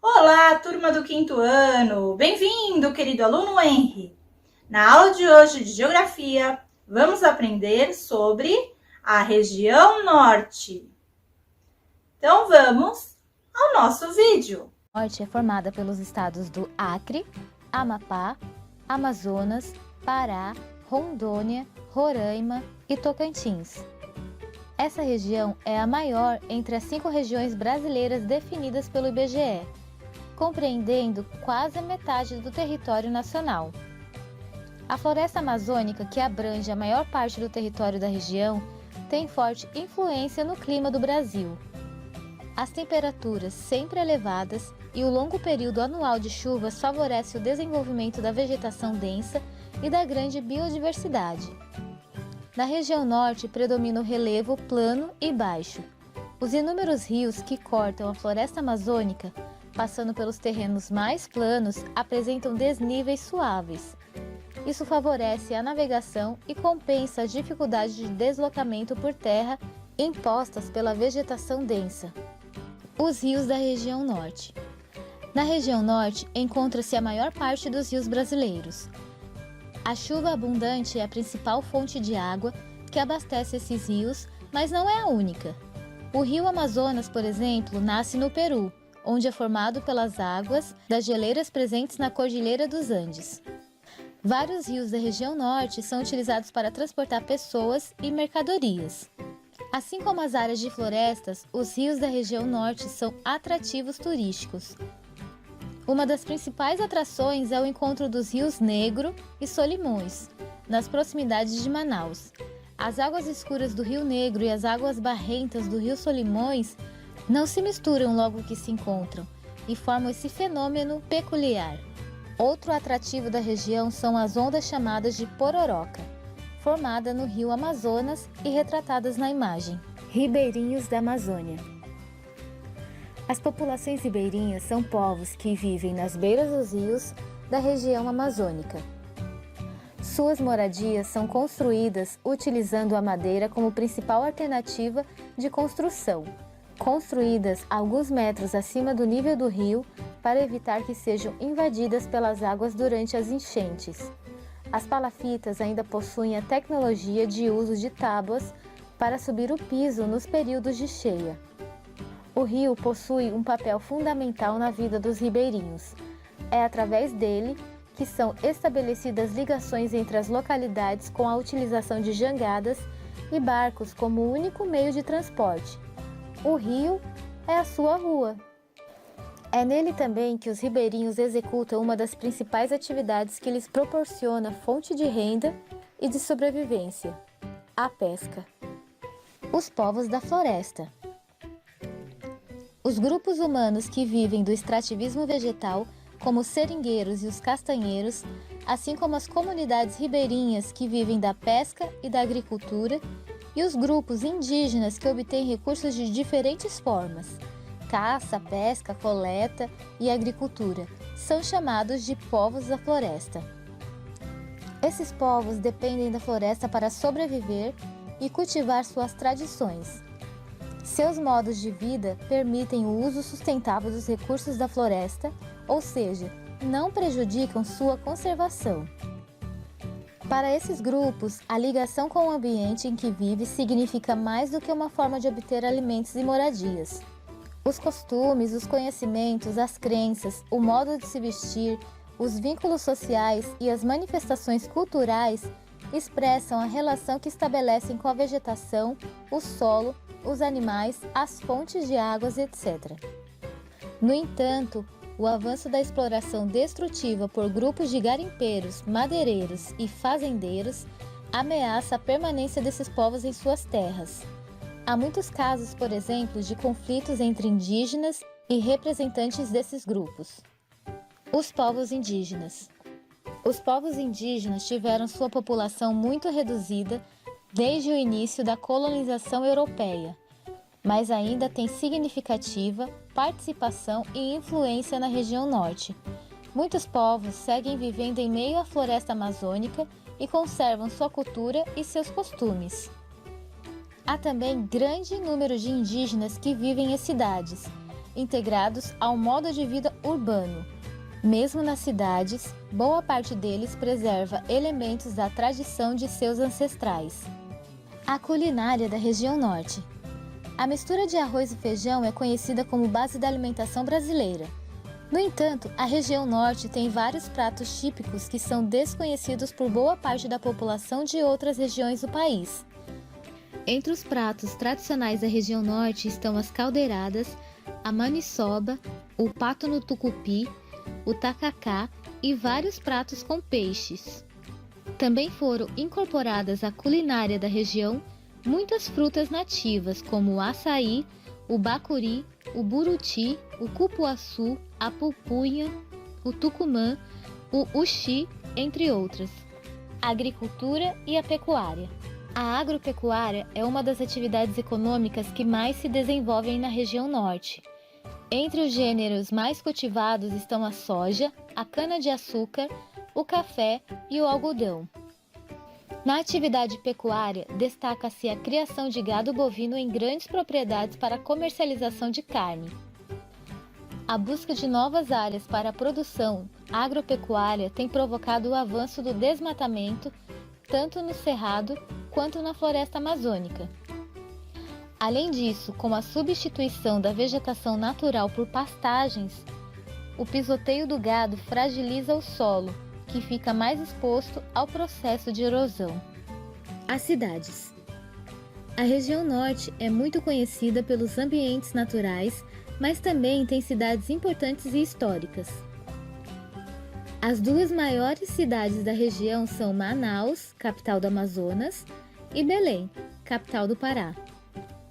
Olá, turma do quinto ano! Bem-vindo, querido aluno Henry! Na aula de hoje de Geografia, vamos aprender sobre a região Norte. Então, vamos ao nosso vídeo. A Norte é formada pelos estados do Acre, Amapá, Amazonas, Pará, Rondônia, Roraima e Tocantins. Essa região é a maior entre as 5 regiões brasileiras definidas pelo IBGE, compreendendo quase a metade do território nacional. A floresta amazônica, que abrange a maior parte do território da região, tem forte influência no clima do Brasil. As temperaturas sempre elevadas e o longo período anual de chuvas favorece o desenvolvimento da vegetação densa e da grande biodiversidade. Na região norte predomina o relevo plano e baixo. Os inúmeros rios que cortam a floresta amazônica, passando pelos terrenos mais planos, apresentam desníveis suaves. Isso favorece a navegação e compensa as dificuldades de deslocamento por terra impostas pela vegetação densa. Os rios da região norte. Na região norte encontra-se a maior parte dos rios brasileiros. A chuva abundante é a principal fonte de água que abastece esses rios, mas não é a única. O rio Amazonas, por exemplo, nasce no Peru, onde é formado pelas águas das geleiras presentes na Cordilheira dos Andes. Vários rios da região norte são utilizados para transportar pessoas e mercadorias. Assim como as áreas de florestas, os rios da região norte são atrativos turísticos. Uma das principais atrações é o encontro dos rios Negro e Solimões, nas proximidades de Manaus. As águas escuras do Rio Negro e as águas barrentas do Rio Solimões não se misturam logo que se encontram e formam esse fenômeno peculiar. Outro atrativo da região são as ondas chamadas de pororoca, formada no rio Amazonas e retratadas na imagem. Ribeirinhos da Amazônia. As populações ribeirinhas são povos que vivem nas beiras dos rios da região amazônica. Suas moradias são construídas utilizando a madeira como principal alternativa de construção, construídas alguns metros acima do nível do rio para evitar que sejam invadidas pelas águas durante as enchentes. As palafitas ainda possuem a tecnologia de uso de tábuas para subir o piso nos períodos de cheia. O rio possui um papel fundamental na vida dos ribeirinhos. É através dele que são estabelecidas ligações entre as localidades com a utilização de jangadas e barcos como único meio de transporte. O rio é a sua rua. É nele também que os ribeirinhos executam uma das principais atividades que lhes proporciona fonte de renda e de sobrevivência: a pesca. Os povos da floresta. Os grupos humanos que vivem do extrativismo vegetal, como os seringueiros e os castanheiros, assim como as comunidades ribeirinhas que vivem da pesca e da agricultura, e os grupos indígenas que obtêm recursos de diferentes formas, caça, pesca, coleta e agricultura, são chamados de povos da floresta. Esses povos dependem da floresta para sobreviver e cultivar suas tradições. Seus modos de vida permitem o uso sustentável dos recursos da floresta, ou seja, não prejudicam sua conservação. Para esses grupos, a ligação com o ambiente em que vive significa mais do que uma forma de obter alimentos e moradias. Os costumes, os conhecimentos, as crenças, o modo de se vestir, os vínculos sociais e as manifestações culturais expressam a relação que estabelecem com a vegetação, o solo, os animais, as fontes de águas, etc. No entanto, o avanço da exploração destrutiva por grupos de garimpeiros, madeireiros e fazendeiros ameaça a permanência desses povos em suas terras. Há muitos casos, por exemplo, de conflitos entre indígenas e representantes desses grupos. Os povos indígenas. Os povos indígenas tiveram sua população muito reduzida desde o início da colonização europeia, mas ainda têm significativa participação e influência na região norte, Muitos povos seguem vivendo em meio à floresta amazônica e conservam sua cultura e seus costumes. Há também grande número de indígenas que vivem em cidades, integrados ao modo de vida urbano. Mesmo nas cidades, boa parte deles preserva elementos da tradição de seus ancestrais. A culinária da região norte. A mistura de arroz e feijão é conhecida como base da alimentação brasileira. No entanto, a região norte tem vários pratos típicos que são desconhecidos por boa parte da população de outras regiões do país. Entre os pratos tradicionais da região norte estão as caldeiradas, a maniçoba, o pato no tucupi, o tacacá e vários pratos com peixes. Também foram incorporadas à culinária da região muitas frutas nativas como o açaí, o bacuri, o buruti, o cupuaçu, a pupunha, o tucumã, o uxi, entre outras. A agricultura e a pecuária. A agropecuária é uma das atividades econômicas que mais se desenvolvem na região norte. Entre os gêneros mais cultivados estão a soja, a cana-de-açúcar, o café e o algodão. Na atividade pecuária, destaca-se a criação de gado bovino em grandes propriedades para comercialização de carne. A busca de novas áreas para a produção agropecuária tem provocado o avanço do desmatamento, tanto no cerrado quanto na floresta amazônica. Além disso, com a substituição da vegetação natural por pastagens, o pisoteio do gado fragiliza o solo, que fica mais exposto ao processo de erosão. As cidades. A região norte é muito conhecida pelos ambientes naturais, mas também tem cidades importantes e históricas. As duas maiores cidades da região são Manaus, capital do Amazonas, e Belém, capital do Pará.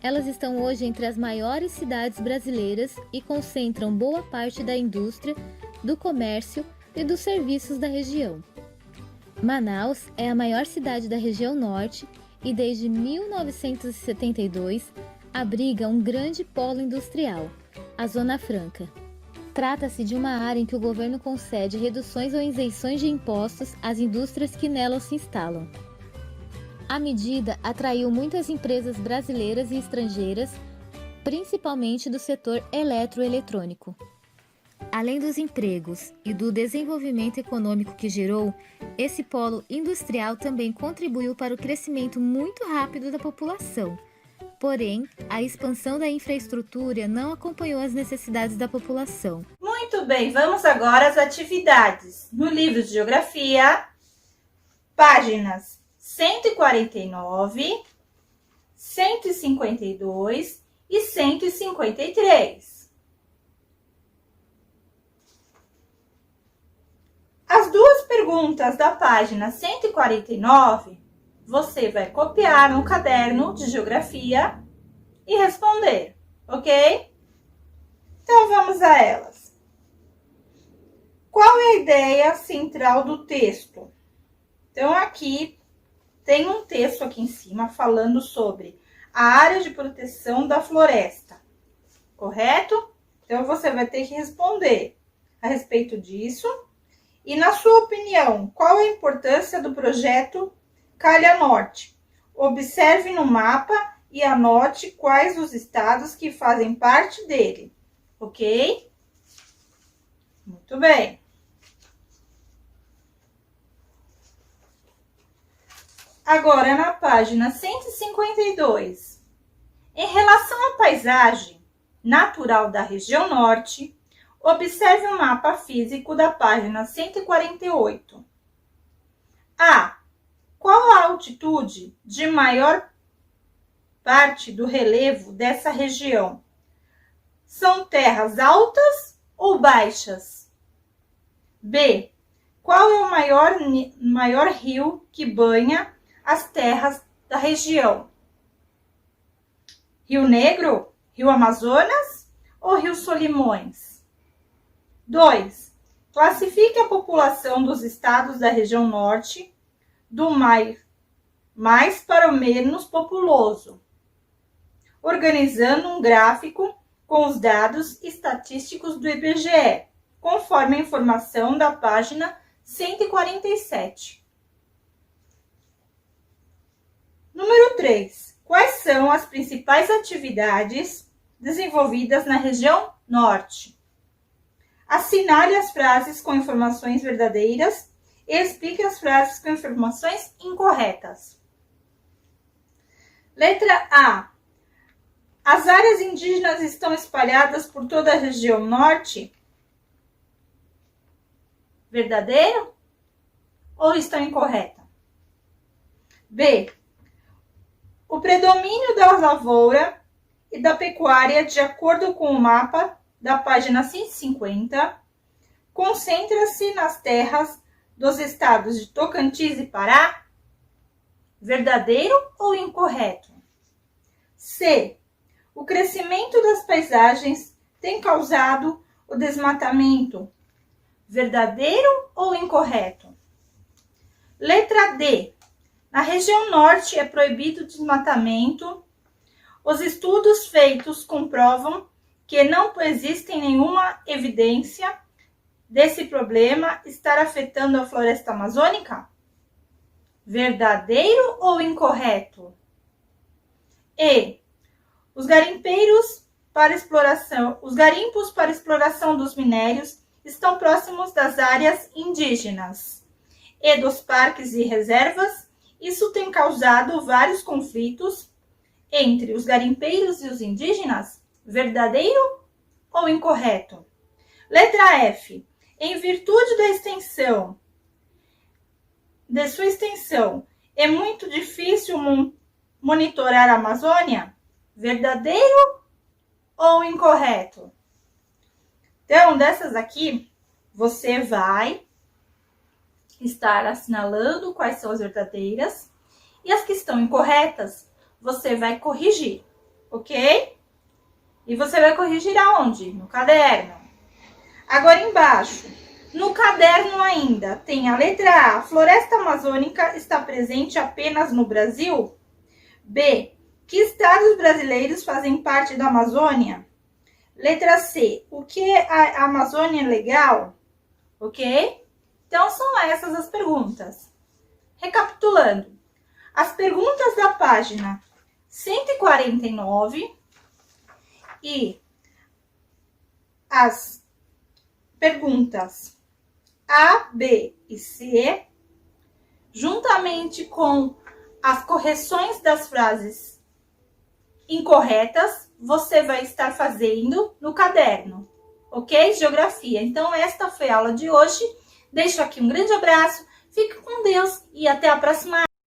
Elas estão hoje entre as maiores cidades brasileiras e concentram boa parte da indústria, do comércio e dos serviços da região. Manaus é a maior cidade da região norte e desde 1972 abriga um grande polo industrial, a Zona Franca. Trata-se de uma área em que o governo concede reduções ou isenções de impostos às indústrias que nela se instalam. A medida atraiu muitas empresas brasileiras e estrangeiras, principalmente do setor eletroeletrônico. Além dos empregos e do desenvolvimento econômico que gerou, esse polo industrial também contribuiu para o crescimento muito rápido da população. Porém, a expansão da infraestrutura não acompanhou as necessidades da população. Muito bem, vamos agora às atividades. No livro de Geografia, páginas 149, 152 e 153. As duas perguntas da página 149, você vai copiar no caderno de Geografia e responder, ok? Então, vamos a elas. Qual é a ideia central do texto? Então, aqui tem um texto aqui em cima falando sobre a área de proteção da floresta, correto? Então, você vai ter que responder a respeito disso. E, na sua opinião, qual a importância do projeto Calha Norte? Observe no mapa e anote quais os estados que fazem parte dele, ok? Muito bem. Agora, na página 152, em relação à paisagem natural da região norte, observe o mapa físico da página 148. A. Qual a altitude de maior parte do relevo dessa região? São terras altas ou baixas? B. Qual é o maior rio que banha as terras da região? Rio Negro, Rio Amazonas ou Rio Solimões? 2. Classifique a população dos estados da região norte do mais para o menos populoso, organizando um gráfico com os dados estatísticos do IBGE, conforme a informação da página 147. Número 3. Quais são as principais atividades desenvolvidas na região norte? Assinale as frases com informações verdadeiras e explique as frases com informações incorretas. Letra A. As áreas indígenas estão espalhadas por toda a região norte? Verdadeiro ou estão incorreta? B. O predomínio da lavoura e da pecuária, de acordo com o mapa da página 150, concentra-se nas terras dos estados de Tocantins e Pará? Verdadeiro ou incorreto? C. O crescimento das paisagens tem causado o desmatamento? Verdadeiro ou incorreto? Letra D. Na região norte é proibido o desmatamento. Os estudos feitos comprovam que não existe nenhuma evidência desse problema estar afetando a floresta amazônica? Verdadeiro ou incorreto? E. Os garimpos para exploração dos minérios estão próximos das áreas indígenas e dos parques e reservas. Isso tem causado vários conflitos entre os garimpeiros e os indígenas? Verdadeiro ou incorreto? Letra F. Em virtude de sua extensão, é muito difícil monitorar a Amazônia? Verdadeiro ou incorreto? Então, dessas aqui, você vai estar assinalando quais são as verdadeiras e as que estão incorretas, você vai corrigir, ok? E você vai corrigir aonde? No caderno. Agora embaixo, no caderno ainda, tem a letra A. Floresta amazônica está presente apenas no Brasil? B. Que estados brasileiros fazem parte da Amazônia? Letra C. O que é a Amazônia legal? Ok? Então, são essas as perguntas. Recapitulando. As perguntas da página 149 e as perguntas A, B e C, juntamente com as correções das frases incorretas, você vai estar fazendo no caderno, ok? Geografia. Então, esta foi a aula de hoje. Deixo aqui um grande abraço, fique com Deus e até a próxima aula.